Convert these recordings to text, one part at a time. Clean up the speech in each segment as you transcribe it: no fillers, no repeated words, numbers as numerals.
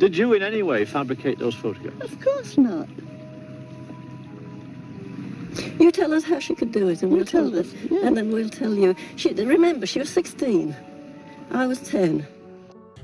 Did you in any way fabricate those photographs? Of course not. You tell us how she could do it, and we'll tell us. Yeah. And then we'll tell you. Remember, she was 16. I was 10.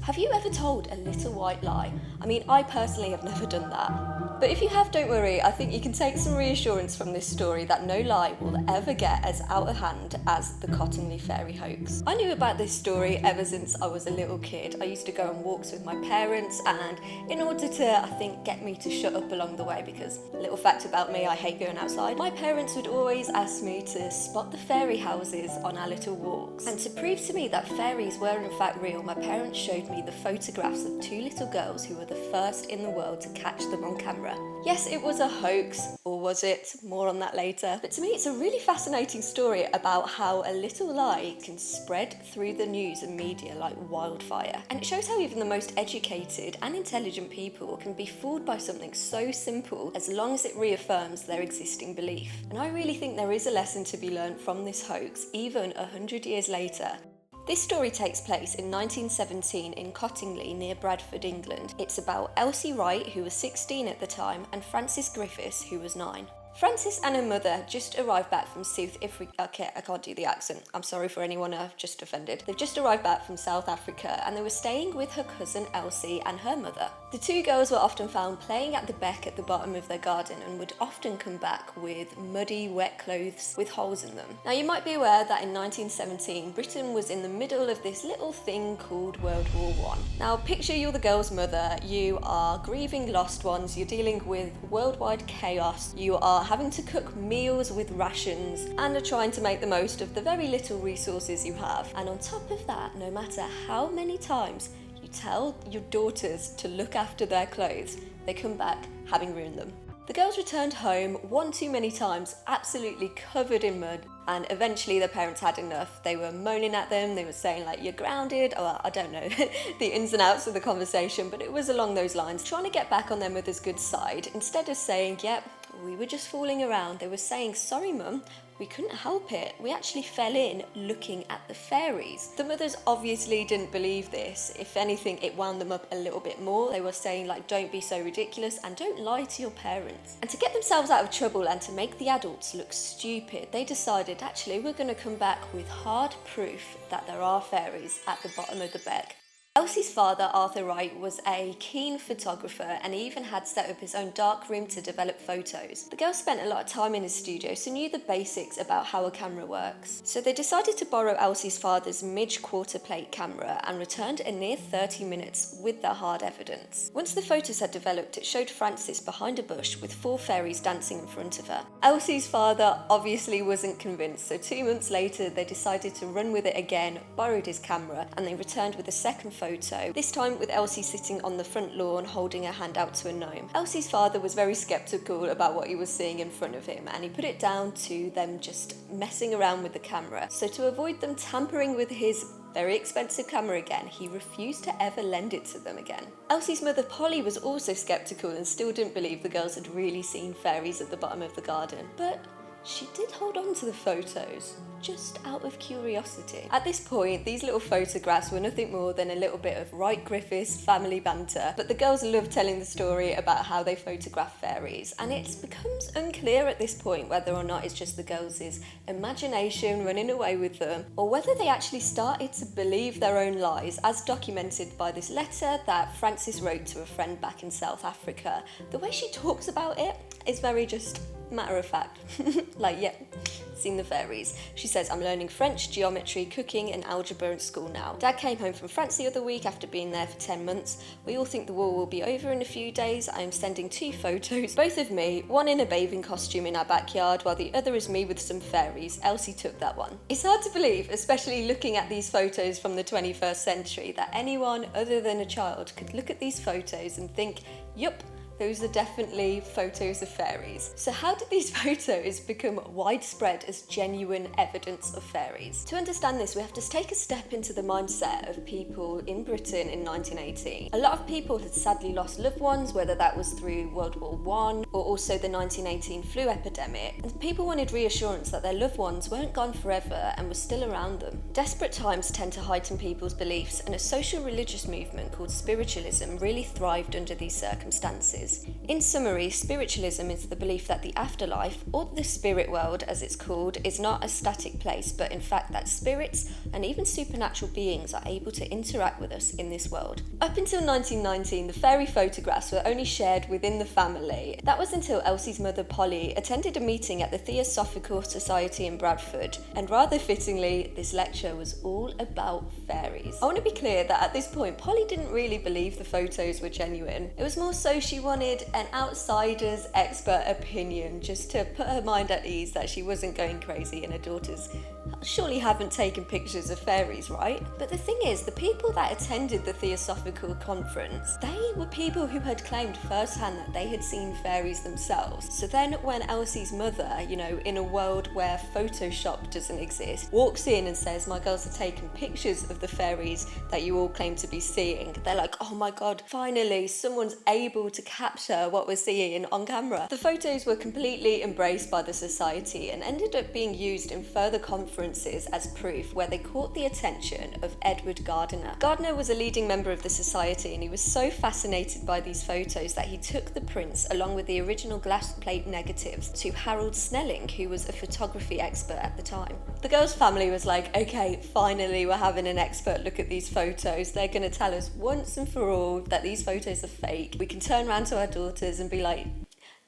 Have you ever told a little white lie? I mean, I personally have never done that. But if you have, don't worry, I think you can take some reassurance from this story that no lie will ever get as out of hand as the Cottingley Fairy hoax. I knew about this story ever since I was a little kid. I used to go on walks with my parents, and in order to, I think, get me to shut up along the way, because little fact about me, I hate going outside, my parents would always ask me to spot the fairy houses on our little walks. And to prove to me that fairies were in fact real, my parents showed me the photographs of two little girls who were the first in the world to catch them on camera. Yes, it was a hoax, or was it? More on that later. But to me, it's a really fascinating story about how a little lie can spread through the news and media like wildfire. And it shows how even the most educated and intelligent people can be fooled by something so simple as long as it reaffirms their existing belief. And I really think there is a lesson to be learned from this hoax, even 100 years later. This story takes place in 1917 in Cottingley near Bradford, England. It's about Elsie Wright, who was 16 at the time, and Frances Griffiths, who was 9. Frances and her mother had just arrived back from South Africa. Okay, I can't do the accent. I'm sorry for anyone I've just offended. They've just arrived back from South Africa, and they were staying with her cousin Elsie and her mother. The two girls were often found playing at the beck at the bottom of their garden and would often come back with muddy, wet clothes with holes in them. Now, you might be aware that in 1917, Britain was in the middle of this little thing called World War I. Now, picture you're the girl's mother. You are grieving lost ones. You're dealing with worldwide chaos. You are having to cook meals with rations and are trying to make the most of the very little resources you have. And on top of that, no matter how many times you tell your daughters to look after their clothes, they come back having ruined them. The girls returned home one too many times, absolutely covered in mud, and eventually their parents had enough. They were moaning at them, they were saying like, you're grounded, or I don't know, the ins and outs of the conversation, but it was along those lines, trying to get back on their mother's good side. Instead of saying, yep, we were just fooling around, they were saying, sorry mum, we couldn't help it. We actually fell in looking at the fairies. The mothers obviously didn't believe this. If anything, it wound them up a little bit more. They were saying like, don't be so ridiculous and don't lie to your parents. And to get themselves out of trouble and to make the adults look stupid, they decided actually we're going to come back with hard proof that there are fairies at the bottom of the beck. Elsie's father, Arthur Wright, was a keen photographer, and he even had set up his own dark room to develop photos. The girls spent a lot of time in his studio, so knew the basics about how a camera works. So they decided to borrow Elsie's father's Midge quarter plate camera and returned a near 30 minutes with their hard evidence. Once the photos had developed, it showed Frances behind a bush with 4 fairies dancing in front of her. Elsie's father obviously wasn't convinced, so 2 months later they decided to run with it again, borrowed his camera, and they returned with a second photo, this time with Elsie sitting on the front lawn holding her hand out to a gnome. Elsie's father was very sceptical about what he was seeing in front of him, and he put it down to them just messing around with the camera. So to avoid them tampering with his very expensive camera again, he refused to ever lend it to them again. Elsie's mother Polly was also sceptical and still didn't believe the girls had really seen fairies at the bottom of the garden, but she did hold on to the photos, just out of curiosity. At this point, these little photographs were nothing more than a little bit of Wright Griffiths family banter, but the girls loved telling the story about how they photograph fairies, and it becomes unclear at this point whether or not it's just the girls' imagination running away with them, or whether they actually started to believe their own lies, as documented by this letter that Frances wrote to a friend back in South Africa. The way she talks about it is very just matter of fact. Like, yeah, seen the fairies. She says, I'm learning French, geometry, cooking and algebra at school now. Dad came home from France the other week after being there for 10 months. We all think the war will be over in a few days. I am sending 2 photos, both of me, one in a bathing costume in our backyard, while the other is me with some fairies. Elsie took that one. It's hard to believe, especially looking at these photos from the 21st century, that anyone other than a child could look at these photos and think, yup, Those are definitely photos of fairies. So how did these photos become widespread as genuine evidence of fairies? To understand this, we have to take a step into the mindset of people in Britain in 1918. A lot of people had sadly lost loved ones, whether that was through World War I or also the 1918 flu epidemic, and people wanted reassurance that their loved ones weren't gone forever and were still around them. Desperate times tend to heighten people's beliefs, and a social religious movement called spiritualism really thrived under these circumstances. In summary, spiritualism is the belief that the afterlife, or the spirit world as it's called, is not a static place, but in fact that spirits and even supernatural beings are able to interact with us in this world. Up until 1919, the fairy photographs were only shared within the family. That was until Elsie's mother Polly attended a meeting at the Theosophical Society in Bradford, and rather fittingly, this lecture was all about fairies. I want to be clear that at this point, Polly didn't really believe the photos were genuine. It was more so she wanted an outsider's expert opinion, just to put her mind at ease that she wasn't going crazy and her daughters surely haven't taken pictures of fairies, right? But the thing is, the people that attended the Theosophical Conference, they were people who had claimed firsthand that they had seen fairies themselves. So then when Elsie's mother, in a world where Photoshop doesn't exist, walks in and says, my girls are taking pictures of the fairies that you all claim to be seeing, they're like, oh my god, finally someone's able to capture what we're seeing on camera. The photos were completely embraced by the society and ended up being used in further conferences as proof, where they caught the attention of Edward Gardiner. Gardiner was a leading member of the society, and he was so fascinated by these photos that he took the prints along with the original glass plate negatives to Harold Snelling, who was a photography expert at the time. The girls' family was like, okay, finally we're having an expert look at these photos. They're going to tell us once and for all that these photos are fake. We can turn around to our daughters and be like,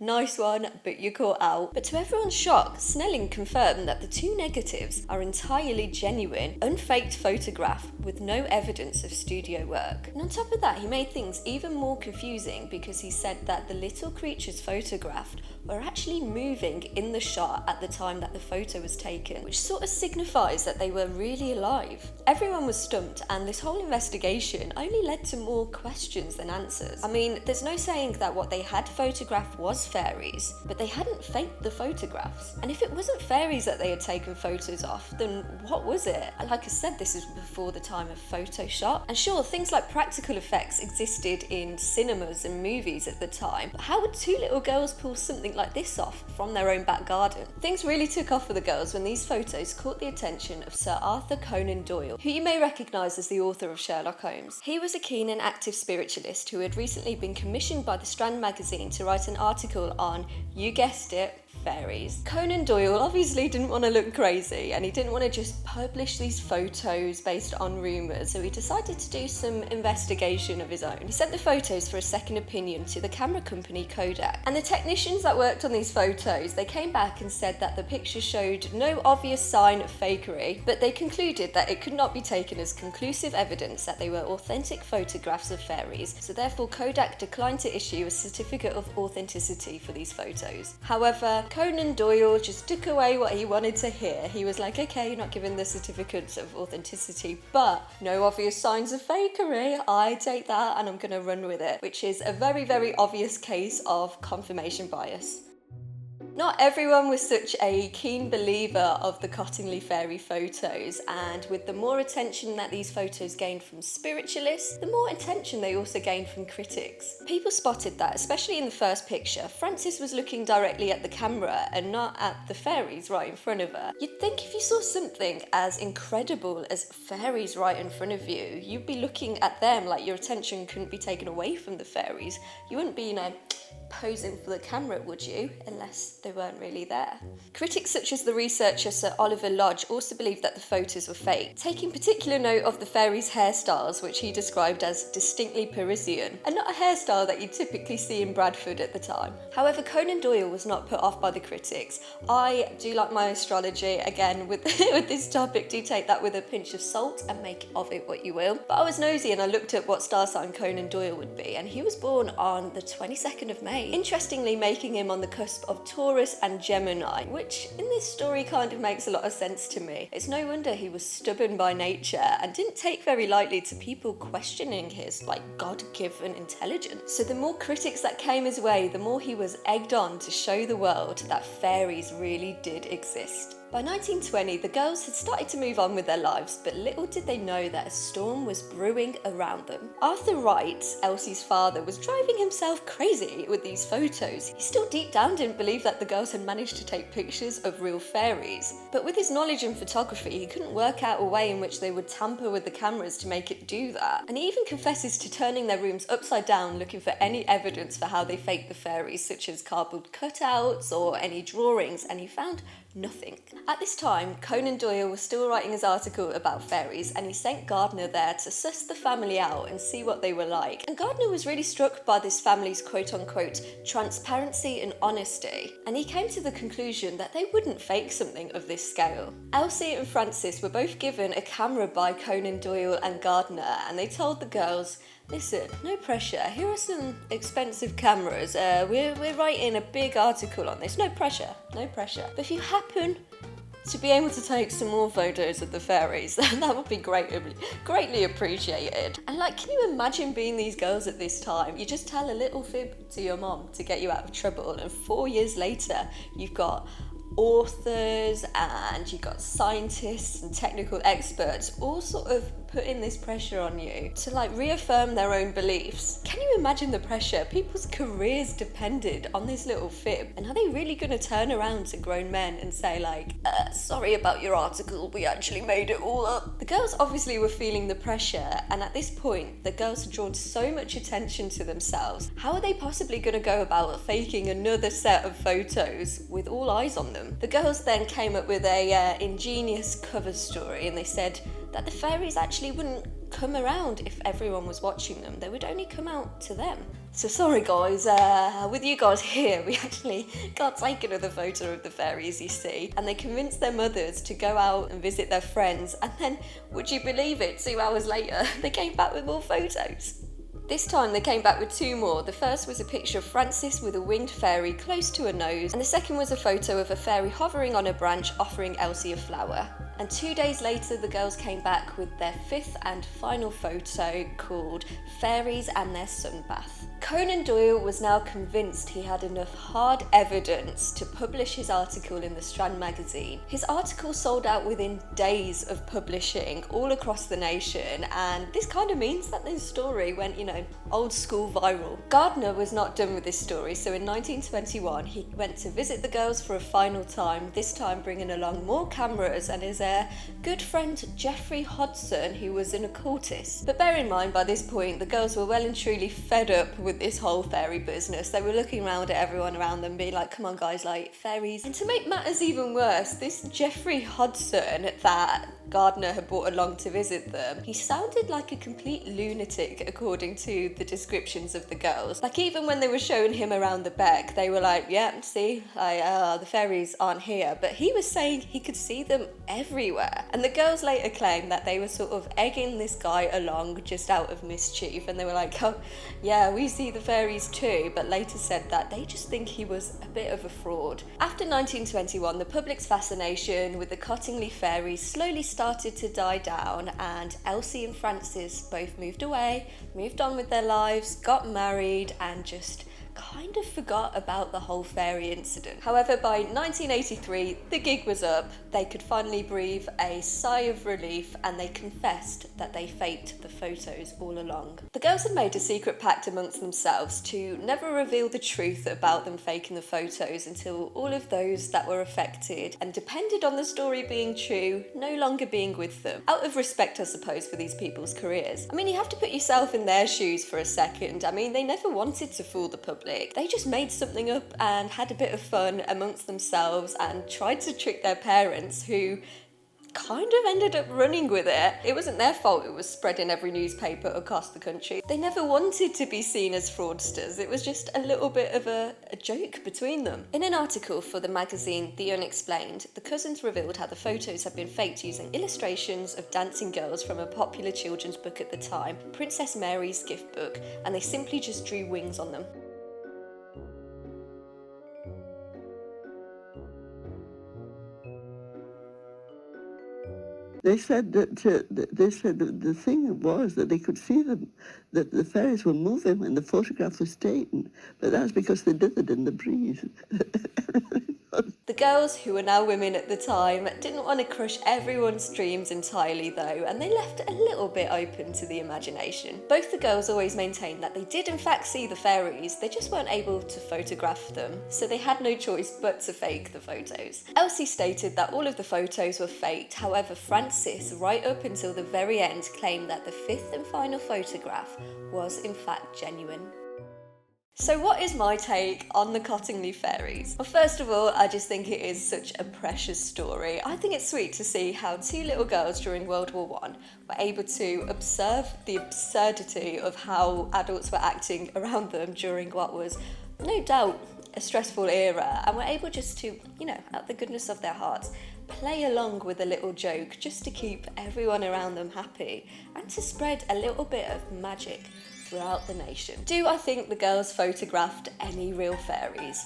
nice one, but you're caught out. But to everyone's shock, Snelling confirmed that the two negatives are entirely genuine, unfaked photograph with no evidence of studio work. And on top of that, he made things even more confusing because he said that the little creatures photographed were actually moving in the shot at the time that the photo was taken, which sort of signifies that they were really alive. Everyone was stumped, and this whole investigation only led to more questions than answers. I mean, there's no saying that what they had photographed was fairies, but they hadn't faked the photographs. And if it wasn't fairies that they had taken photos of, then what was it? Like I said, this is before the time of Photoshop. And sure, things like practical effects existed in cinemas and movies at the time, but how would two little girls pull something like this off from their own back garden? Things really took off for the girls when these photos caught the attention of Sir Arthur Conan Doyle, who you may recognise as the author of Sherlock Holmes. He was a keen and active spiritualist who had recently been commissioned by the Strand magazine to write an article on, you guessed it, fairies. Conan Doyle obviously didn't want to look crazy, and he didn't want to just publish these photos based on rumours, so he decided to do some investigation of his own. He sent the photos for a second opinion to the camera company Kodak, and the technicians that worked on these photos, they came back and said that the pictures showed no obvious sign of fakery, but they concluded that it could not be taken as conclusive evidence that they were authentic photographs of fairies, so therefore Kodak declined to issue a certificate of authenticity for these photos. However, Conan Doyle just took away what he wanted to hear. He was like, okay, you're not given the certificates of authenticity, but no obvious signs of fakery. I take that and I'm going to run with it, which is a very, very obvious case of confirmation bias. Not everyone was such a keen believer of the Cottingley Fairy photos, and with the more attention that these photos gained from spiritualists, the more attention they also gained from critics. People spotted that, especially in the first picture, Frances was looking directly at the camera and not at the fairies right in front of her. You'd think if you saw something as incredible as fairies right in front of you, you'd be looking at them like your attention couldn't be taken away from the fairies. You wouldn't be, posing for the camera, would you? Unless they weren't really there. Critics such as the researcher Sir Oliver Lodge also believed that the photos were fake, taking particular note of the fairies' hairstyles, which he described as distinctly Parisian, and not a hairstyle that you typically see in Bradford at the time. However, Conan Doyle was not put off by the critics. I do like my astrology. Again, with this topic, do take that with a pinch of salt and make of it what you will. But I was nosy and I looked at what star sign Conan Doyle would be, and he was born on the 22nd of May. made, interestingly making him on the cusp of Taurus and Gemini, which in this story kind of makes a lot of sense to me. It's no wonder he was stubborn by nature and didn't take very lightly to people questioning his God-given intelligence. So the more critics that came his way, the more he was egged on to show the world that fairies really did exist. By 1920, the girls had started to move on with their lives, but little did they know that a storm was brewing around them. Arthur Wright, Elsie's father, was driving himself crazy with these photos. He still deep down didn't believe that the girls had managed to take pictures of real fairies, but with his knowledge in photography, he couldn't work out a way in which they would tamper with the cameras to make it do that. And he even confesses to turning their rooms upside down looking for any evidence for how they faked the fairies, such as cardboard cutouts or any drawings, and he found nothing. At this time, Conan Doyle was still writing his article about fairies, and he sent Gardner there to suss the family out and see what they were like. And Gardner was really struck by this family's quote-unquote transparency and honesty, and he came to the conclusion that they wouldn't fake something of this scale. Elsie and Frances were both given a camera by Conan Doyle and Gardner, and they told the girls, "Listen, no pressure. Here are some expensive cameras. We're writing a big article on this. No pressure, no pressure. But if you happen to be able to take some more photos of the fairies, that would be greatly appreciated." And can you imagine being these girls at this time? You just tell a little fib to your mom to get you out of trouble, and 4 years later, you've got authors and you've got scientists and technical experts all sort of putting this pressure on you to reaffirm their own beliefs. Can you imagine the pressure? People's careers depended on this little fib, and are they really going to turn around to grown men and say sorry about your article, we actually made it all up? The girls obviously were feeling the pressure, and at this point the girls had drawn so much attention to themselves. How are they possibly going to go about faking another set of photos with all eyes on them? The girls then came up with a ingenious cover story, and they said that the fairies actually wouldn't come around if everyone was watching them. They would only come out to them. So sorry guys, with you guys here, we actually can't take another photo of the fairies, you see. And they convinced their mothers to go out and visit their friends, and then, would you believe it, 2 hours later, they came back with more photos. This time they came back with 2 more. The first was a picture of Frances with a winged fairy close to her nose, and the second was a photo of a fairy hovering on a branch offering Elsie a flower. And 2 days later, the girls came back with their 5th and final photo called Fairies and Their Sunbath. Conan Doyle was now convinced he had enough hard evidence to publish his article in the Strand magazine. His article sold out within days of publishing all across the nation, and this kind of means that this story went, old school viral. Gardner was not done with this story, so in 1921 he went to visit the girls for a final time, this time bringing along more cameras and his good friend Geoffrey Hodson, who was an occultist. But bear in mind, by this point the girls were well and truly fed up with this whole fairy business. They were looking around at everyone around them being like, come on guys, fairies. And to make matters even worse, this Geoffrey Hodson that Gardner had brought along to visit them, he sounded like a complete lunatic according to the descriptions of the girls. Even when they were showing him around the beck, they were like, yeah, see, the fairies aren't here. But he was saying he could see them everywhere. And the girls later claimed that they were sort of egging this guy along just out of mischief, and they were like, oh yeah, we see the fairies too, but later said that they just think he was a bit of a fraud. After 1921, the public's fascination with the Cottingley Fairies slowly started to die down, and Elsie and Frances both moved away, moved on with their lives, got married, and just kind of forgot about the whole fairy incident. However, by 1983, the gig was up. They could finally breathe a sigh of relief, and they confessed that they faked the photos all along. The girls had made a secret pact amongst themselves to never reveal the truth about them faking the photos until all of those that were affected and depended on the story being true no longer being with them. Out of respect, I suppose, for these people's careers. You have to put yourself in their shoes for a second. They never wanted to fool the public. They just made something up and had a bit of fun amongst themselves and tried to trick their parents, who kind of ended up running with it. It wasn't their fault it was spread in every newspaper across the country. They never wanted to be seen as fraudsters. It was just a little bit of a joke between them. In an article for the magazine The Unexplained, the cousins revealed how the photos had been faked using illustrations of dancing girls from a popular children's book at the time, Princess Mary's Gift Book, and they simply just drew wings on them. They said that the thing was that they could see them, that the fairies were moving when the photograph was taken, but that's because they did it in the breeze. The girls, who were now women at the time, didn't want to crush everyone's dreams entirely though, and they left it a little bit open to the imagination. Both the girls always maintained that they did in fact see the fairies, they just weren't able to photograph them, so they had no choice but to fake the photos. Elsie stated that all of the photos were faked, however Frances, right up until the very end, claimed that the fifth and final photograph was in fact genuine. So what is my take on the Cottingley Fairies? Well, first of all, I just think it is such a precious story. I think it's sweet to see how two little girls during World War I were able to observe the absurdity of how adults were acting around them during what was no doubt a stressful era, and were able just to, out the goodness of their hearts, play along with a little joke just to keep everyone around them happy and to spread a little bit of magic throughout the nation. Do I think the girls photographed any real fairies?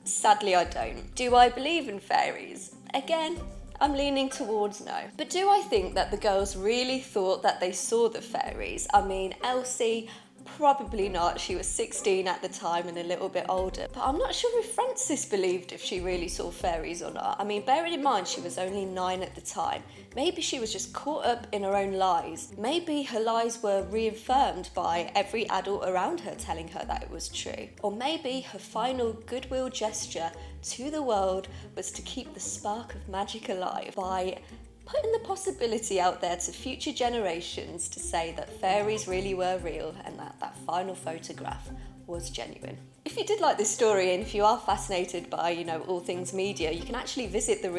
Sadly, I don't. Do I believe in fairies? Again, I'm leaning towards no. But do I think that the girls really thought that they saw the fairies? I mean, Elsie, probably not. She was 16 at the time and a little bit older. But I'm not sure if Frances believed if she really saw fairies or not. I mean, bearing in mind she was only 9 at the time. Maybe she was just caught up in her own lies. Maybe her lies were reaffirmed by every adult around her telling her that it was true. Or maybe her final goodwill gesture to the world was to keep the spark of magic alive by putting the possibility out there to future generations to say that fairies really were real and that that final photograph was genuine. If you did like this story and if you are fascinated by, all things media, you can actually visit the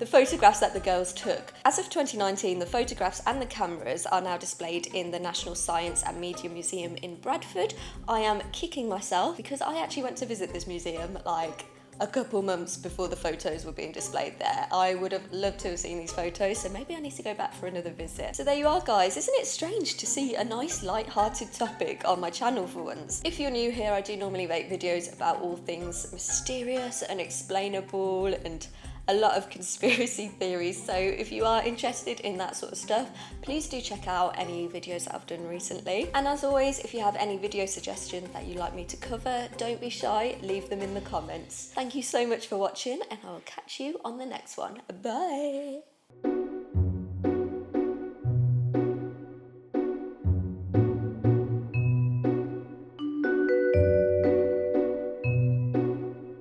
photographs that the girls took. As of 2019, the photographs and the cameras are now displayed in the National Science and Media Museum in Bradford. I am kicking myself because I actually went to visit this museum a couple months before the photos were being displayed there. I would have loved to have seen these photos, so maybe I need to go back for another visit. So there you are, guys. Isn't it strange to see a nice light-hearted topic on my channel for once? If you're new here, I do normally make videos about all things mysterious, unexplainable, and a lot of conspiracy theories, so if you are interested in that sort of stuff, please do check out any videos that I've done recently. And as always, if you have any video suggestions that you'd like me to cover, don't be shy, leave them in the comments. Thank you so much for watching, and I will catch you on the next one. Bye!